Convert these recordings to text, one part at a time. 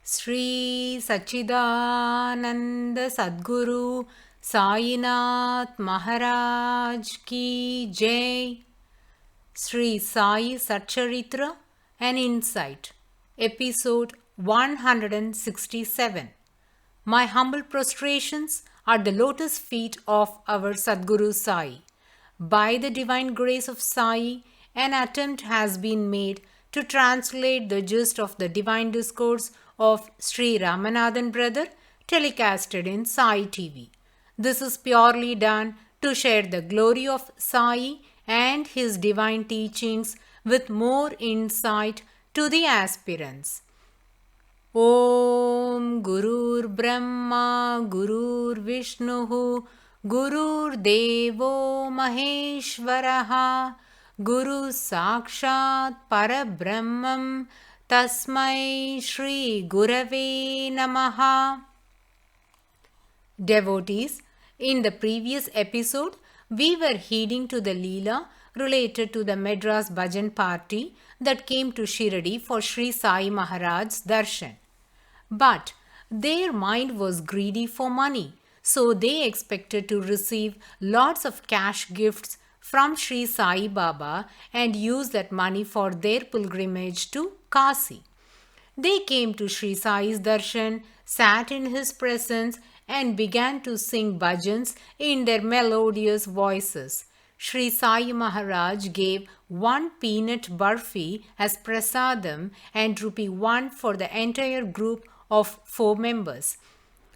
Sri Sachidananda Sadguru Sainath Maharaj Ki Jai. Sri Sai SATCHARITRA, an Insight. Episode 167. My humble prostrations at the lotus feet of our Sadguru Sai. By the divine grace of Sai, an attempt has been made to translate the gist of the divine discourse of Sri Ramanathan brother telecasted in Sai TV. This is purely done to share the glory of Sai and his divine teachings with more insight to the aspirants. Om Gurur Brahma Gurur Vishnu Gurur Devo Maheshwaraha Guru Sakshat Parabrahmam Tasmai Shri Gurave Namaha. Devotees, in the previous episode, we were heeding to the Leela related to the Madras Bhajan party that came to Shiradi for Sri Sai Maharaj's darshan. But their mind was greedy for money, so they expected to receive lots of cash gifts from Sri Sai Baba and use that money for their pilgrimage to Kasi. They came to Sri Sai's darshan, sat in his presence and began to sing bhajans in their melodious voices. Sri Sai Maharaj gave 1 peanut barfi as prasadam and ₹1 for the entire group of 4 members.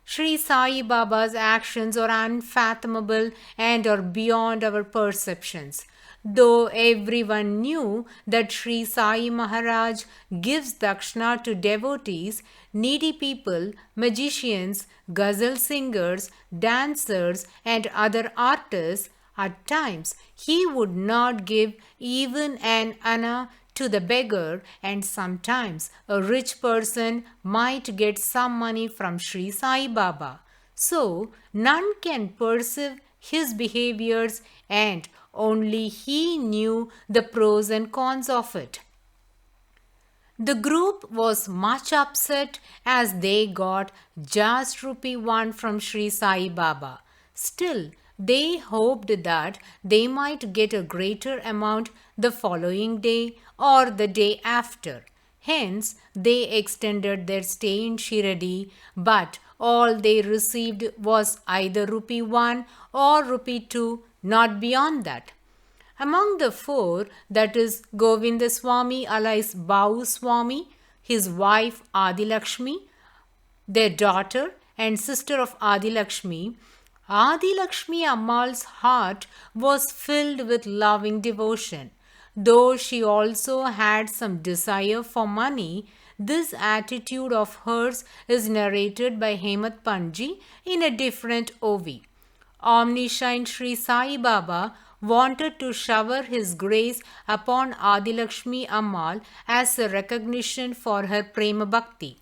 Sri Sai Baba's actions are unfathomable and are beyond our perceptions. Though everyone knew that Sri Sai Maharaj gives dakshina to devotees, needy people, magicians, ghazal singers, dancers, and other artists, at times he would not give even an anna to the beggar, and sometimes a rich person might get some money from Sri Sai Baba. So none can perceive his behaviors, and only he knew the pros and cons of it. The group was much upset as they got just ₹1 from Sri Sai Baba. Still, they hoped that they might get a greater amount the following day or the day after. Hence, they extended their stay in Shiradi, but all they received was either ₹1 or ₹2, not beyond that. Among the 4, that is Govinda Swami alias Bau Swami, his wife Adilakshmi, their daughter and sister of Adilakshmi, Adilakshmi Ammal's heart was filled with loving devotion. Though she also had some desire for money, this attitude of hers is narrated by Hemat Panji in a different OV. Omniscient Sri Sai Baba wanted to shower his grace upon Adilakshmi Ammal as a recognition for her prema bhakti.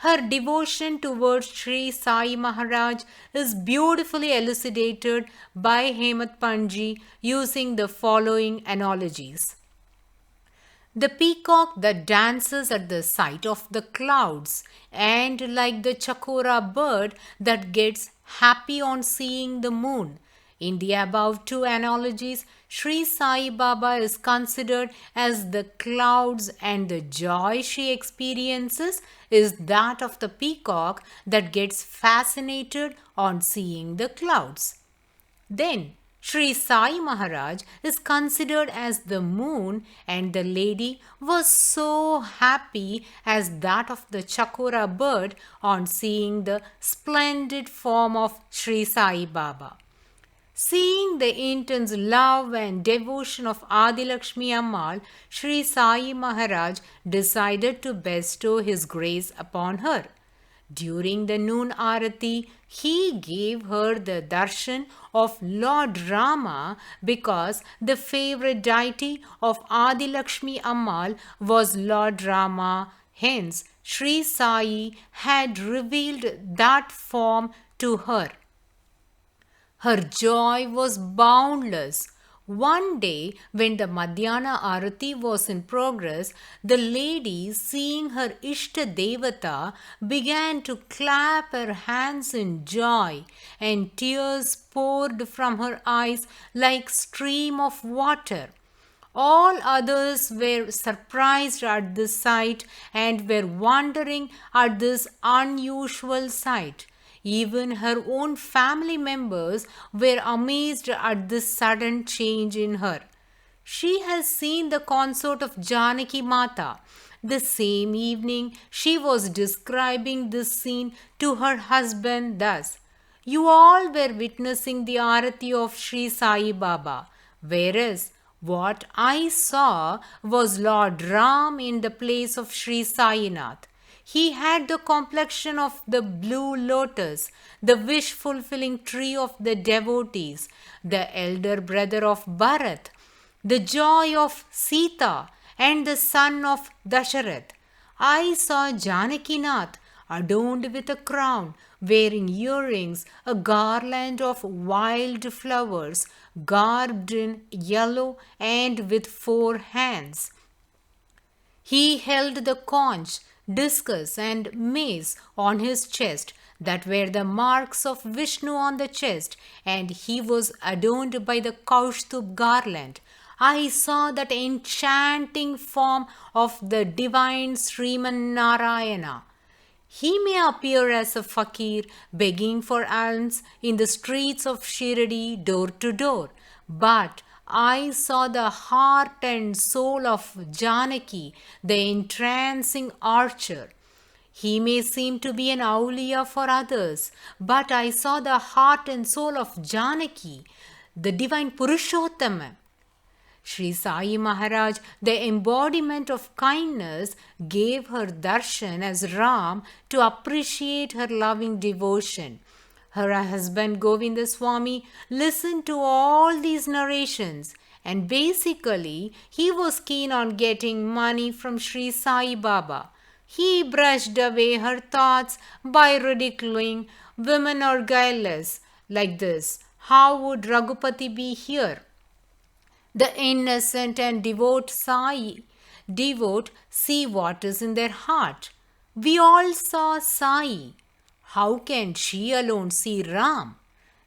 Her devotion towards Sri Sai Maharaj is beautifully elucidated by Hemat Panji using the following analogies. The peacock that dances at the sight of the clouds, and like the chakora bird that gets happy on seeing the moon. In the above 2 analogies, Sri Sai Baba is considered as the clouds, and the joy she experiences is that of the peacock that gets fascinated on seeing the clouds. Then, Sri Sai Maharaj is considered as the moon, and the lady was so happy as that of the chakora bird on seeing the splendid form of Sri Sai Baba. Seeing the intense love and devotion of Adilakshmi Ammal, Sri Sai Maharaj decided to bestow his grace upon her. During the noon arati, he gave her the darshan of Lord Rama because the favorite deity of Adilakshmi Ammal was Lord Rama. Hence, Sri Sai had revealed that form to her. Her joy was boundless. One day, when the Madhyana Arati was in progress, the lady, seeing her Ishta Devata, began to clap her hands in joy, and tears poured from her eyes like stream of water. All others were surprised at this sight and were wondering at this unusual sight. Even her own family members were amazed at this sudden change in her. She has seen the consort of Janaki Mata. The same evening, she was describing this scene to her husband thus: "You all were witnessing the Arati of Sri Sai Baba, whereas what I saw was Lord Ram in the place of Sri Sainath. He had the complexion of the blue lotus, the wish-fulfilling tree of the devotees, the elder brother of Bharat, the joy of Sita, and the son of Dasharath. I saw Janakinath adorned with a crown, wearing earrings, a garland of wild flowers, garbed in yellow and with 4 hands. He held the conch, discus, and mace on his chest, that were the marks of Vishnu on the chest, and he was adorned by the Kaustuv garland. I saw that enchanting form of the divine Sriman Narayana. He may appear as a fakir begging for alms in the streets of Shirdi door to door, but I saw the heart and soul of Janaki, the entrancing archer. He may seem to be an Auliya for others, but I saw the heart and soul of Janaki, the divine Purushottama. Sri Sai Maharaj, the embodiment of kindness, gave her darshan as Ram to appreciate her loving devotion. Her husband Govinda Swami listened to all these narrations, and basically he was keen on getting money from Sri Sai Baba. He brushed away her thoughts by ridiculing, "Women are guileless," like this. How would Raghupati be here? The innocent and devout see what is in their heart. We all saw Sai. How can she alone see Ram?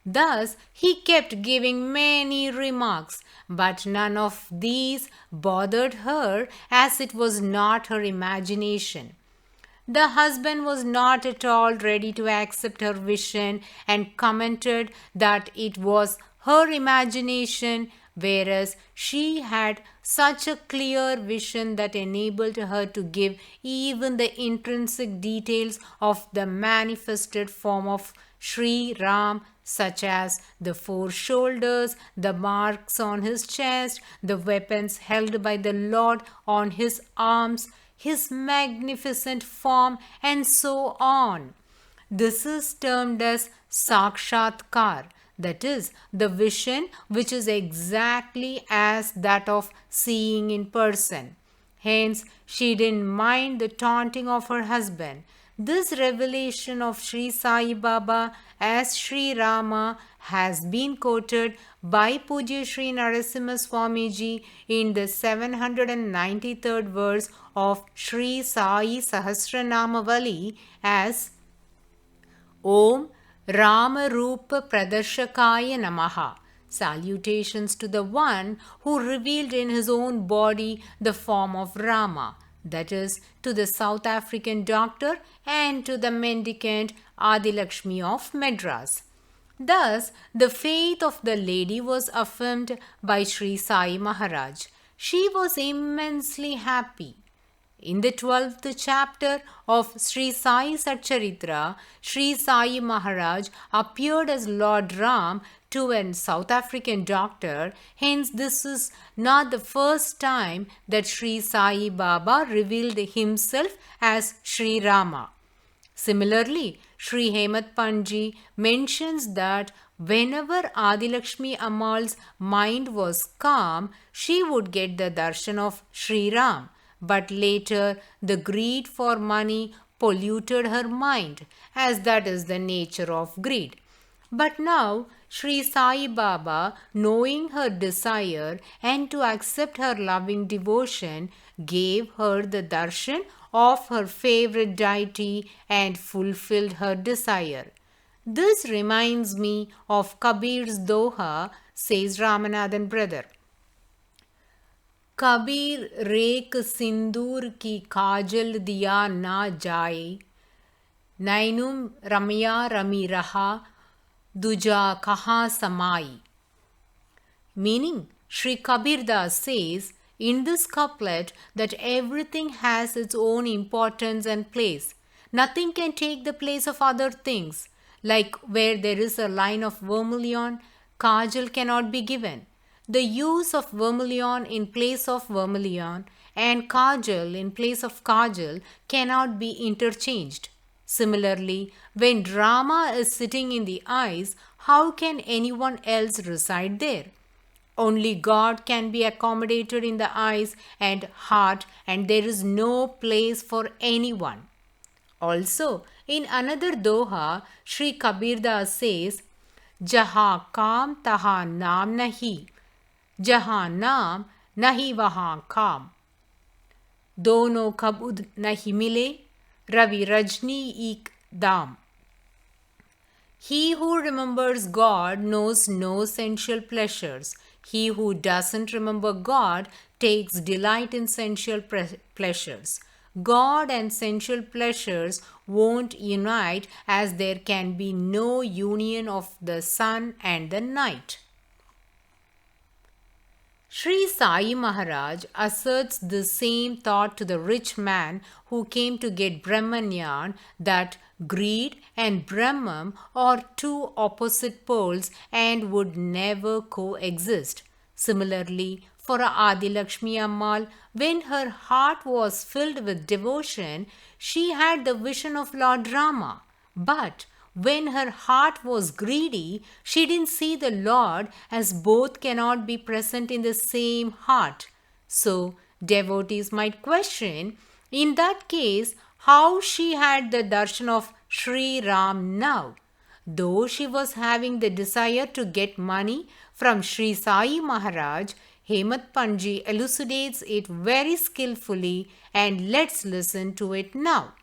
Thus he kept giving many remarks, but none of these bothered her, as it was not her imagination. The husband was not at all ready to accept her vision and commented that it was her imagination, whereas she had such a clear vision that enabled her to give even the intrinsic details of the manifested form of Sri Ram, such as the 4 shoulders, the marks on his chest, the weapons held by the Lord on his arms, his magnificent form, and so on. This is termed as Sakshatkar, that is, the vision which is exactly as that of seeing in person. Hence, she didn't mind the taunting of her husband. This revelation of Sri Sai Baba as Sri Rama has been quoted by Pujya Sri Narasimha Swamiji in the 793rd verse of Sri Sai Sahasranamavali as Om Rama Rupa Pradarshakaya Namaha. Salutations to the one who revealed in his own body the form of Rama, that is, to the South African doctor and to the mendicant Adilakshmi of Madras. Thus, the faith of the lady was affirmed by Sri Sai Maharaj. She was immensely happy. In the 12th chapter of Sri Sai SATCHARITRA, Sri Sai Maharaj appeared as Lord Ram to a South African doctor. Hence, this is not the first time that Sri Sai Baba revealed himself as Sri Rama. Similarly, Sri Hemat Panji mentions that whenever Adilakshmi Ammal's mind was calm, she would get the darshan of Sri Ram. But later, the greed for money polluted her mind, as that is the nature of greed. But now, Sri Sai Baba, knowing her desire and to accept her loving devotion, gave her the darshan of her favorite deity and fulfilled her desire. This reminds me of Kabir's Doha, says Ramanathan brother. Kabir रेक सिंदूर की काजल दिया ना जाए, नैनुम रमया rummy रहा, दुजा कहाँ समाई. Meaning, Sri Kabir Das says in this couplet that everything has its own importance and place. Nothing can take the place of other things. Like where there is a line of vermilion, kajal cannot be given. The use of vermilion in place of vermilion and kajal in place of kajal cannot be interchanged. Similarly, when drama is sitting in the eyes, how can anyone else reside there? Only God can be accommodated in the eyes and heart, and there is no place for anyone. Also, in another doha, Sri Kabir Das says, Jaha kam taha naam nahi, Jahan naam nahi wahan kam. Dono kabud nahi mile, Ravi Rajni ek dam. He who remembers God knows no sensual pleasures. He who doesn't remember God takes delight in sensual pleasures. God and sensual pleasures won't unite, as there can be no union of the sun and the night. Sri Sai Maharaj asserts the same thought to the rich man who came to get Brahmanyan, that greed and Brahman are two opposite poles and would never coexist. Similarly, for Adi Lakshmi Ammal, when her heart was filled with devotion, she had the vision of Lord Rama. But when her heart was greedy, she didn't see the Lord, as both cannot be present in the same heart. So, devotees might question, in that case, how she had the darshan of Sri Ram now. Though she was having the desire to get money from Sri Sai Maharaj, Hemat Panji elucidates it very skillfully, and let's listen to it now.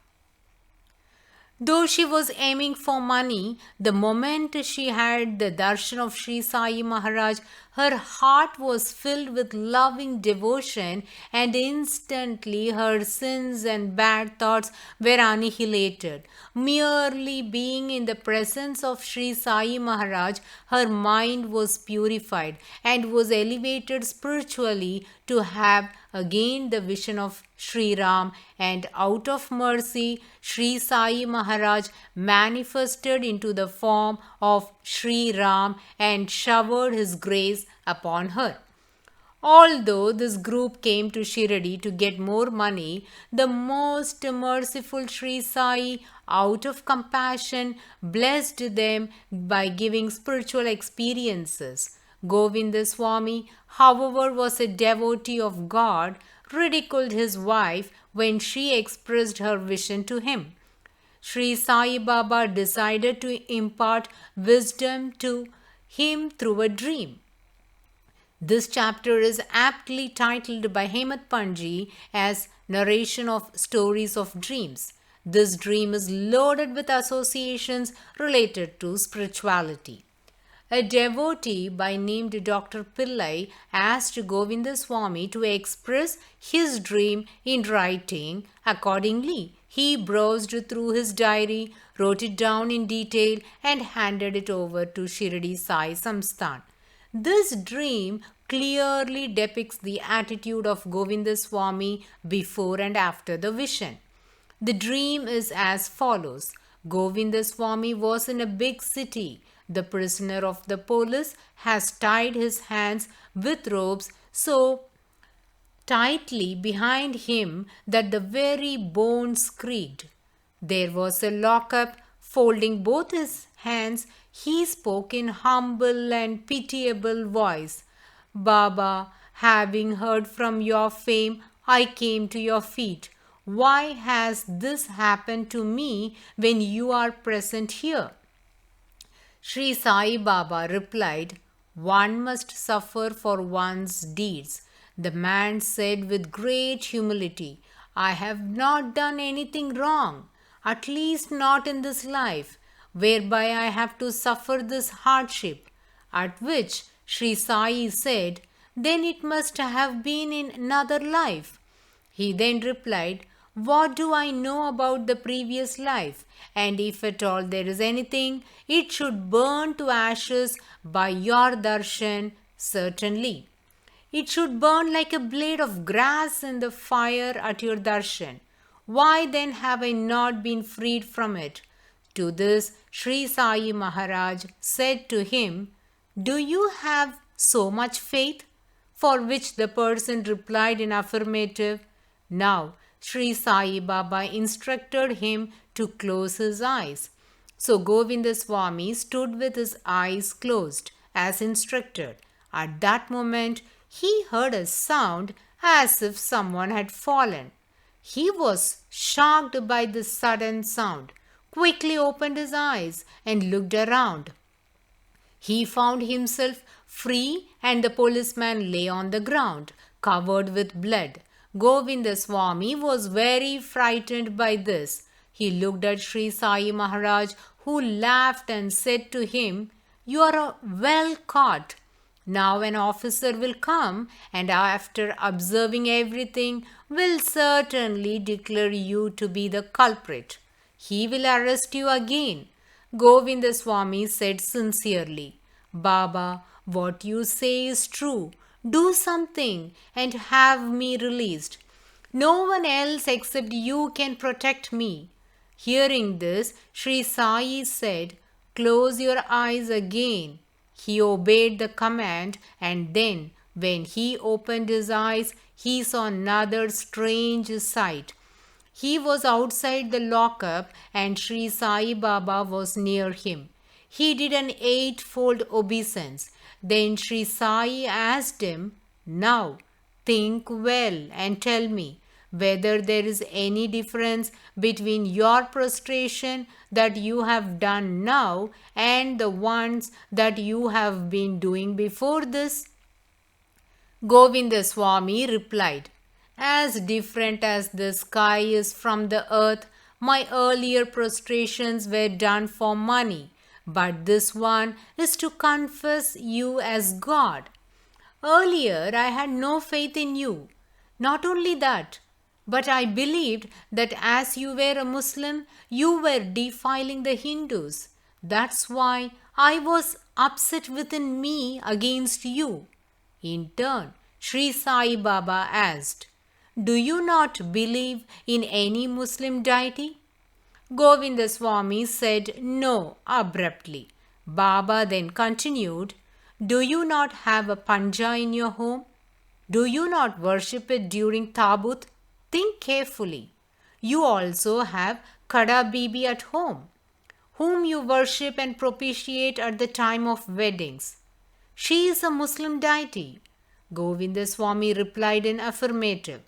Though she was aiming for money, the moment she had the darshan of Sri Sai Maharaj, her heart was filled with loving devotion, and instantly her sins and bad thoughts were annihilated. Merely being in the presence of Sri Sai Maharaj, her mind was purified and was elevated spiritually to have again the vision of Sri Ram, and out of mercy, Sri Sai Maharaj manifested into the form of Sri Ram and showered his grace upon her. Although this group came to Shiradi to get more money, the most merciful Sri Sai, out of compassion, blessed them by giving spiritual experiences. Govinda Swami, however, was a devotee of God, ridiculed his wife when she expressed her vision to him. Sri Sai Baba decided to impart wisdom to him through a dream. This chapter is aptly titled by Hemat Panji as Narration of Stories of Dreams. This dream is loaded with associations related to spirituality. A devotee by name Dr. Pillai asked Govinda Swami to express his dream in writing. Accordingly, he browsed through his diary, wrote it down in detail, and handed it over to Shirdi Sai Samsthan. This dream clearly depicts the attitude of Govinda Swami before and after the vision. The dream is as follows. Govinda Swami was in a big city. The prisoner of the police has tied his hands with ropes so tightly behind him that the very bones creaked. There was a lockup. Folding both his hands, he spoke in humble and pitiable voice. Baba, having heard from your fame, I came to your feet. Why has this happened to me when you are present here? Sri Sai Baba replied, "One must suffer for one's deeds." The man said with great humility, "I have not done anything wrong, at least not in this life, whereby I have to suffer this hardship." At which Sri Sai said, "Then it must have been in another life." He then replied, "What do I know about the previous life? And if at all there is anything, it should burn to ashes by your darshan, certainly. It should burn like a blade of grass in the fire at your darshan. Why then have I not been freed from it?" To this, Sri Sai Maharaj said to him, "Do you have so much faith?" For which the person replied in affirmative. Now, Sri Sai Baba instructed him to close his eyes. So Govinda Swami stood with his eyes closed as instructed. At that moment, he heard a sound as if someone had fallen. He was shocked by this sudden sound, quickly opened his eyes and looked around. He found himself free and the policeman lay on the ground, covered with blood. Govinda Swami was very frightened by this. He looked at Sri Sai Maharaj, who laughed and said to him, "You are well caught. Now an officer will come and after observing everything will certainly declare you to be the culprit. He will arrest you again." Govinda Swami said sincerely, "Baba, what you say is true. Do something and have me released. No one else except you can protect me." Hearing this, Sri Sai said, "Close your eyes again." He obeyed the command, and then, when he opened his eyes, he saw another strange sight. He was outside the lockup and Sri Sai Baba was near him. He did an eightfold obeisance. Then Sri Sai asked him, "Now think well and tell me whether there is any difference between your prostration that you have done now and the ones that you have been doing before this." Govinda Swami replied, "As different as the sky is from the earth, my earlier prostrations were done for money, but this one is to confess you as God. Earlier I had no faith in you. Not only that, but I believed that as you were a Muslim, you were defiling the Hindus. That's why I was upset within me against you." In turn, Sri Sai Baba asked, "Do you not believe in any Muslim deity?" Govinda Swami said no abruptly. Baba then continued, "Do you not have a panja in your home? Do you not worship it during Tabut? Think carefully. You also have Kada Bibi at home, whom you worship and propitiate at the time of weddings. She is a Muslim deity." Govinda Swami replied in affirmative.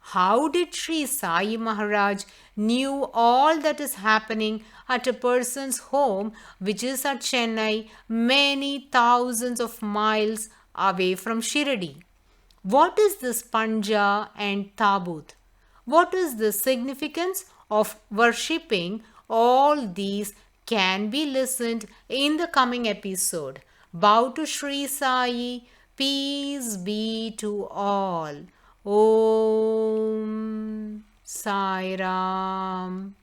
How did Sri Sai Maharaj knew all that is happening at a person's home which is at Chennai, many thousands of miles away from Shirdi? What is this Panja and Tabut? What is the significance of worshipping all these can be listened in the coming episode. Bow to Sri Sai. Peace be to all. Om Sai Ram.